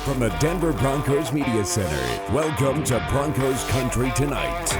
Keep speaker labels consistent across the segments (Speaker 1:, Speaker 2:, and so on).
Speaker 1: From the Denver Broncos Media Center, welcome to Broncos Country Tonight.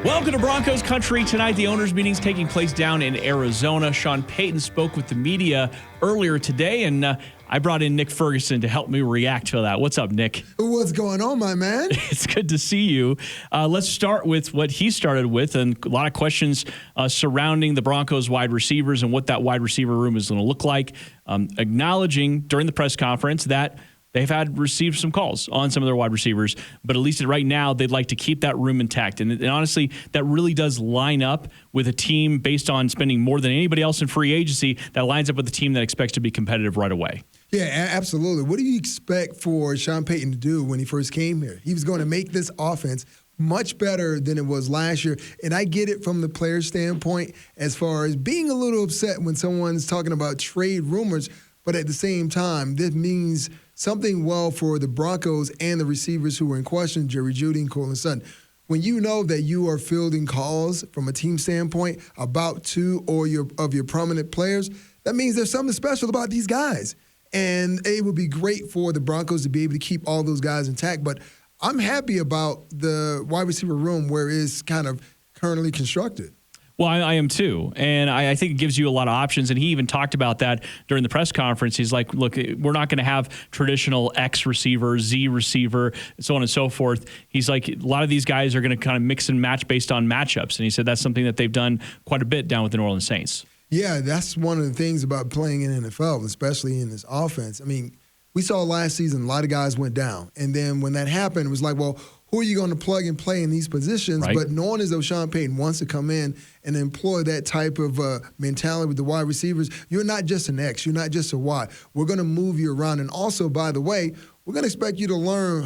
Speaker 2: Welcome to Broncos Country Tonight. The owners' meeting is taking place down in Arizona. Sean Payton spoke with the media earlier today, and I brought in Nick Ferguson to help me react to that. What's up, Nick?
Speaker 3: What's going on, my man?
Speaker 2: It's good to see you. Let's start with what he started with, and a lot of questions surrounding the Broncos wide receivers and what that wide receiver room is going to look like, acknowledging during the press conference that they've received some calls on some of their wide receivers, but at least right now they'd like to keep that room intact. And honestly, that really does line up with a team based on spending more than anybody else in free agency. That lines up with a team that expects to be competitive right away.
Speaker 3: Yeah, absolutely. What do you expect for Sean Payton to do when he first came here? He was going to make this offense much better than it was last year. And I get it from the player standpoint as far as being a little upset when someone's talking about trade rumors, but at the same time, this means something well for the Broncos and the receivers who were in question, Jerry Jeudy and Courtland Sutton. When you know that you are fielding calls from a team standpoint about two or of your prominent players, that means there's something special about these guys. And it would be great for the Broncos to be able to keep all those guys intact. But I'm happy about the wide receiver room where it's kind of currently constructed.
Speaker 2: Well, I am too. And I think it gives you a lot of options. And he even talked about that during the press conference. He's like, look, we're not going to have traditional X receiver, Z receiver, so on and so forth. He's like, a lot of these guys are going to kind of mix and match based on matchups. And he said that's something that they've done quite a bit down with the New Orleans Saints.
Speaker 3: Yeah, that's one of the things about playing in NFL, especially in this offense. I mean, we saw last season a lot of guys went down. And then when that happened, it was like, well, who are you going to plug and play in these positions?
Speaker 2: Right.
Speaker 3: But knowing as though Sean Payton wants to come in and employ that type of mentality with the wide receivers, you're not just an X, you're not just a Y. We're going to move you around. And also, by the way, we're going to expect you to learn,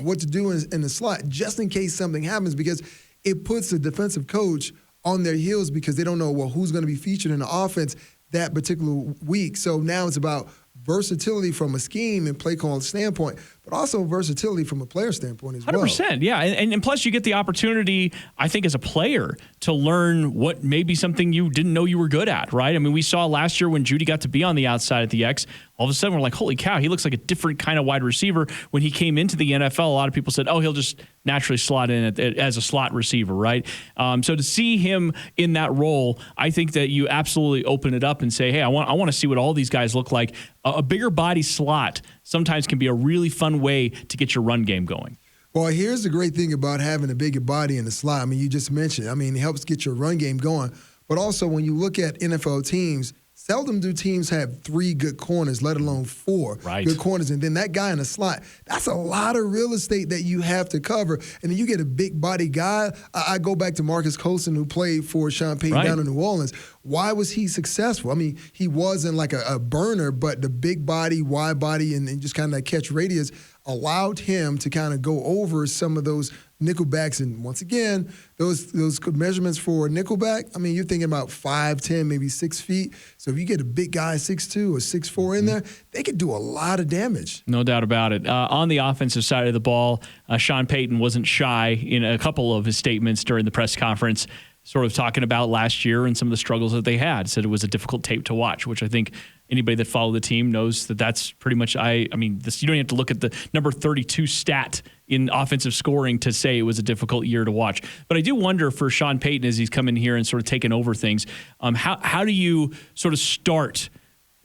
Speaker 3: what to do in the slot just in case something happens, because it puts the defensive coach on their heels because they don't know, well, who's going to be featured in the offense that particular week. So now it's about versatility from a scheme and play call standpoint, but also versatility from a player standpoint as well.
Speaker 2: 100%, yeah. And plus you get the opportunity, I think, as a player to learn what may be something you didn't know you were good at, right? I mean, we saw last year when Jeudy got to be on the outside at the X, all of a sudden we're like, holy cow, he looks like a different kind of wide receiver. When he came into the NFL, a lot of people said, oh, he'll just naturally slot in as a slot receiver, right? So to see him in that role, I think that you absolutely open it up and say, hey, I want to see what all these guys look like. A bigger body slot sometimes can be a really fun way to get your run game going.
Speaker 3: Well, here's the great thing about having a bigger body in the slot. I mean, you just mentioned, it helps get your run game going. But also when you look at NFL teams, seldom do teams have 3 good corners, let alone 4 good corners. And then that guy in the slot, that's a lot of real estate that you have to cover. And then you get a big body guy. I go back to Marcus Colston, who played for Sean Payton down in New Orleans. Why was he successful? I mean, he wasn't like a burner, but the big body, wide body, and just kind of that catch radius allowed him to kind of go over some of those nickelbacks. And once again, those measurements for nickelback, I mean, you're thinking about 5'10", maybe 6 feet. So if you get a big guy, 6'2" or 6'4" in there, they could do a lot of damage.
Speaker 2: No doubt about it. On the offensive side of the ball, Sean Payton wasn't shy in a couple of his statements during the press conference, sort of talking about last year and some of the struggles that they had. Said it was a difficult tape to watch, which I think anybody that followed the team knows that's pretty much, you don't even have to look at the number 32 stat in offensive scoring to say it was a difficult year to watch. But I do wonder for Sean Payton as he's come in here and sort of taken over things, how do you sort of start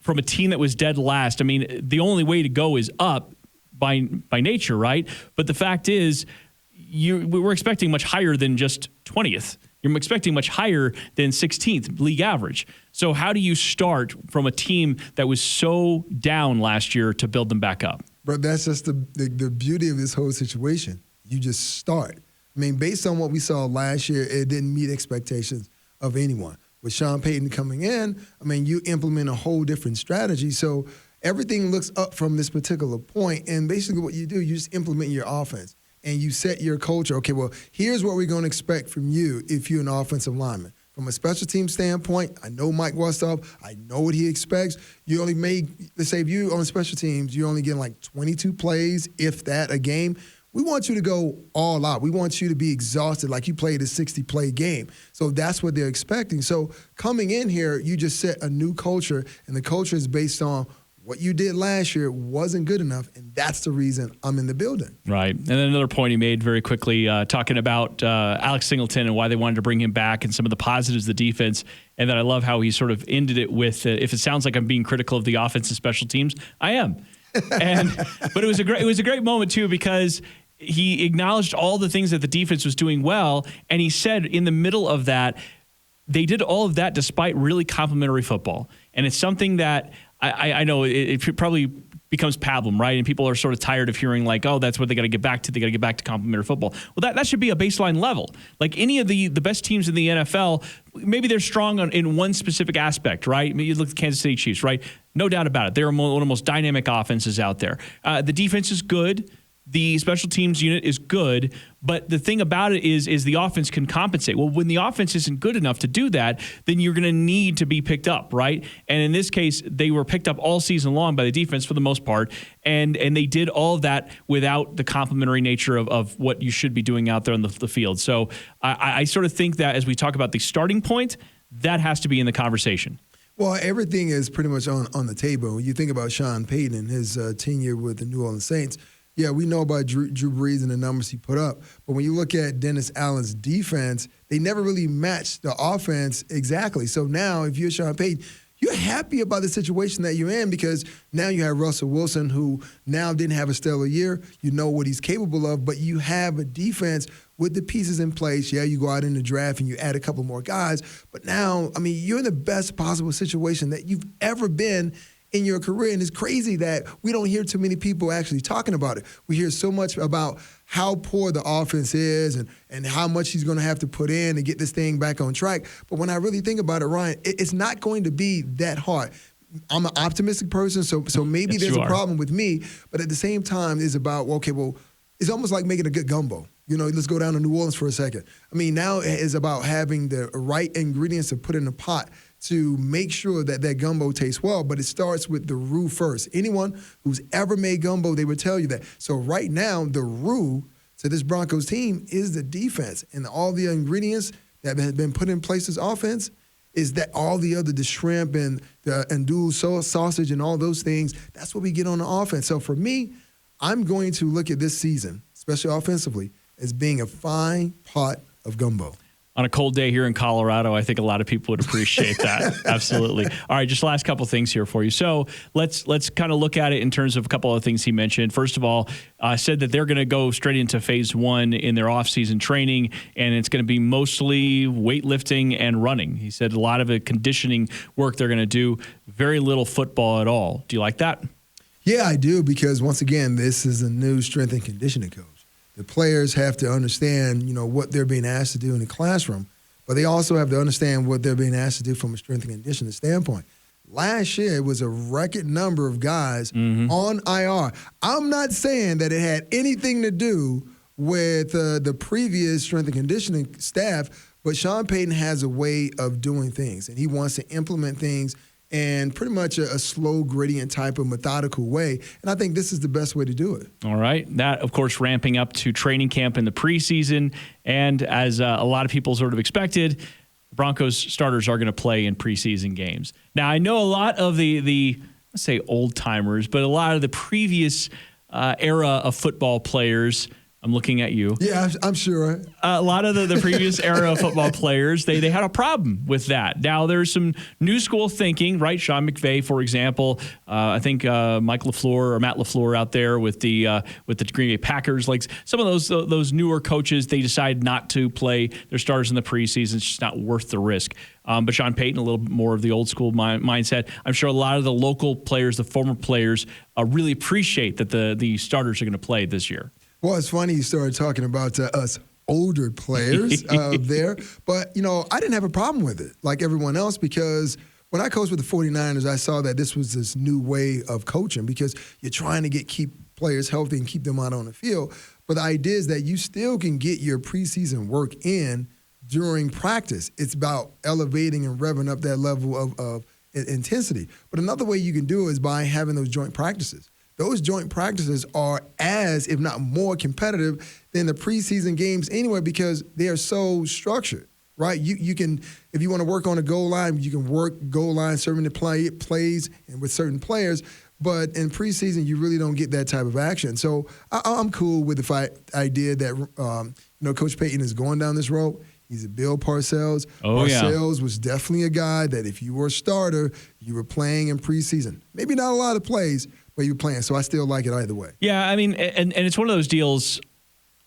Speaker 2: from a team that was dead last? I mean, the only way to go is up by nature, right? But the fact is, we're expecting much higher than just 20th. You're expecting much higher than 16th league average. So how do you start from a team that was so down last year to build them back up?
Speaker 3: But that's just the beauty of this whole situation. You just start. I mean, based on what we saw last year, it didn't meet expectations of anyone. With Sean Payton coming in, I mean, you implement a whole different strategy. So everything looks up from this particular point. And basically what you do, you just implement your offense. And you set your culture. Okay, well, here's what we're going to expect from you if you're an offensive lineman. From a special team standpoint, I know Mike Westhoff. I know what he expects. You only let's say if you're on special teams, you're only getting like 22 plays, if that, a game. We want you to go all out. We want you to be exhausted like you played a 60-play game. So that's what they're expecting. So coming in here, you just set a new culture, and the culture is based on what you did last year wasn't good enough, and that's the reason I'm in the building.
Speaker 2: Right. And then another point he made very quickly, talking about Alex Singleton and why they wanted to bring him back and some of the positives of the defense. And then I love how he sort of ended it with, if it sounds like I'm being critical of the offense and special teams, I am. But it was a great moment too, because he acknowledged all the things that the defense was doing well, and he said in the middle of that, they did all of that despite really complimentary football. And it's something that I know it probably becomes pablum, right? And people are sort of tired of hearing like, oh, that's what they got to get back to. They got to get back to complimentary football. Well, that should be a baseline level. Like any of the best teams in the NFL, maybe they're strong in one specific aspect, right? I mean, you look at the Kansas City Chiefs, right? No doubt about it. They're one of the most dynamic offenses out there. The defense is good. The special teams unit is good, but the thing about it is the offense can compensate. Well, when the offense isn't good enough to do that, then you're going to need to be picked up, right? And in this case, they were picked up all season long by the defense for the most part, and they did all of that without the complementary nature of what you should be doing out there on the field. So I sort of think that as we talk about the starting point, that has to be in the conversation.
Speaker 3: Well, everything is pretty much on the table. When you think about Sean Payton and his tenure with the New Orleans Saints, yeah, we know about Drew Brees and the numbers he put up. But when you look at Dennis Allen's defense, they never really matched the offense exactly. So now if you're Sean Payton, you're happy about the situation that you're in because now you have Russell Wilson, who now didn't have a stellar year. You know what he's capable of, but you have a defense with the pieces in place. Yeah, you go out in the draft and you add a couple more guys. But now, I mean, you're in the best possible situation that you've ever been in your career. And it's crazy that we don't hear too many people actually talking about it. We hear so much about how poor the offense is and how much he's going to have to put in to get this thing back on track. But when I really think about it, Ryan, it's not going to be that hard. I'm an optimistic person, so maybe there's a problem with me. But at the same time, it's about, it's almost like making a good gumbo. You know, let's go down to New Orleans for a second. I mean, now it's about having the right ingredients to put in the pot to make sure that gumbo tastes well, but it starts with the roux first. Anyone who's ever made gumbo, they would tell you that. So right now, the roux to this Broncos team is the defense, and all the ingredients that have been put in place as offense is that all the shrimp and the andouille sausage and all those things, that's what we get on the offense. So for me, I'm going to look at this season, especially offensively, as being a fine pot of gumbo.
Speaker 2: On a cold day here in Colorado, I think a lot of people would appreciate that. Absolutely. All right, just last couple things here for you. So let's kind of look at it in terms of a couple of things he mentioned. First of all, said that they're going to go straight into phase one in their off-season training, and it's going to be mostly weightlifting and running. He said a lot of the conditioning work they're going to do, very little football at all. Do you like that?
Speaker 3: Yeah, I do, because once again, this is a new strength and conditioning coach. The players have to understand, what they're being asked to do in the classroom, but they also have to understand what they're being asked to do from a strength and conditioning standpoint. Last year, it was a record number of guys on IR. I'm not saying that it had anything to do with the previous strength and conditioning staff, but Sean Payton has a way of doing things, and he wants to implement things in pretty much a slow gradient type of methodical way. And I think this is the best way to do it.
Speaker 2: All right. That, of course, ramping up to training camp in the preseason. And as a lot of people sort of expected, Broncos starters are going to play in preseason games. Now, I know a lot of the let's say old timers, but a lot of the previous era of football players, I'm looking at you.
Speaker 3: Yeah, I'm sure.
Speaker 2: A lot of the previous era of football players, they had a problem with that. Now, there's some new school thinking, right? Sean McVay, for example. I think Matt LaFleur out there with the Green Bay Packers. Like some of those newer coaches, they decide not to play their starters in the preseason. It's just not worth the risk. But Sean Payton, a little bit more of the old school mindset. I'm sure a lot of the local players, the former players, really appreciate that the starters are going to play this year.
Speaker 3: Well, it's funny you started talking about us older players there. But, I didn't have a problem with it like everyone else, because when I coached with the 49ers, I saw that this was this new way of coaching, because you're trying to keep players healthy and keep them out on the field. But the idea is that you still can get your preseason work in during practice. It's about elevating and revving up that level of intensity. But another way you can do it is by having those joint practices. Those joint practices are as, if not more, competitive than the preseason games anyway, because they are so structured, right? You can, if you want to work on a goal line, you can work goal line, serving the plays and with certain players. But in preseason, you really don't get that type of action. So I'm cool with the idea that Coach Payton is going down this road. He's a Bill Parcells. Parcells was definitely a guy that if you were a starter, you were playing in preseason. Maybe not a lot of plays, but you were playing. So I still like it either way.
Speaker 2: Yeah, I mean, and it's one of those deals.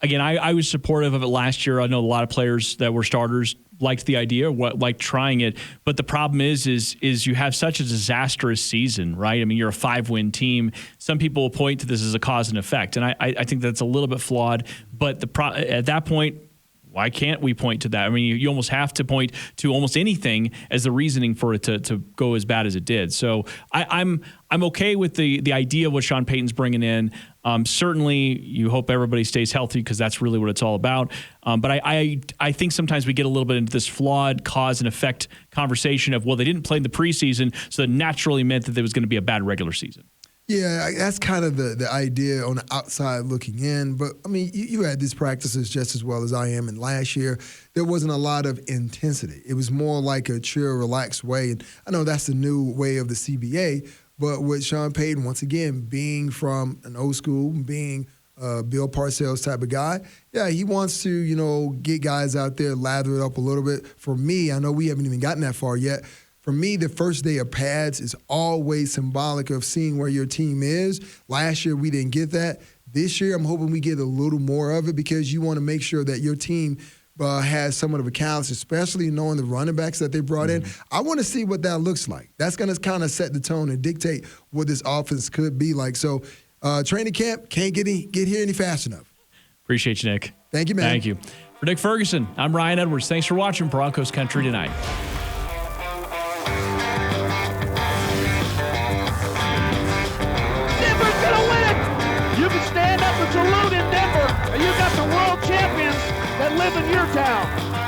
Speaker 2: Again, I was supportive of it last year. I know a lot of players that were starters liked the idea, liked trying it. But the problem is you have such a disastrous season, right? I mean, you're a 5-win team. Some people will point to this as a cause and effect, and I think that's a little bit flawed. But at that point, why can't we point to that? I mean, you almost have to point to almost anything as the reasoning for it to go as bad as it did. So I'm okay with the idea of what Sean Payton's bringing in. Certainly, you hope everybody stays healthy because that's really what it's all about. But I think sometimes we get a little bit into this flawed cause and effect conversation of, well, they didn't play in the preseason, so that naturally meant that there was going to be a bad regular season.
Speaker 3: Yeah, that's kind of the idea on the outside looking in. But, I mean, you had these practices just as well as I am. And last year, there wasn't a lot of intensity. It was more like a chill, relaxed way. And I know that's the new way of the CBA. But with Sean Payton, once again, being from an old school, being Bill Parcells type of guy, yeah, he wants to, get guys out there, lather it up a little bit. For me, I know we haven't even gotten that far yet. For me, the first day of pads is always symbolic of seeing where your team is. Last year, we didn't get that. This year, I'm hoping we get a little more of it because you want to make sure that your team has somewhat of a balance, especially knowing the running backs that they brought in. I want to see what that looks like. That's going to kind of set the tone and dictate what this offense could be like. So training camp can't get here any fast enough.
Speaker 2: Appreciate you, Nick.
Speaker 3: Thank you, man.
Speaker 2: Thank you. For Nick Ferguson, I'm Ryan Edwards. Thanks for watching Broncos Country Tonight.
Speaker 4: Salute in Denver, and you got the world champions that live in your town.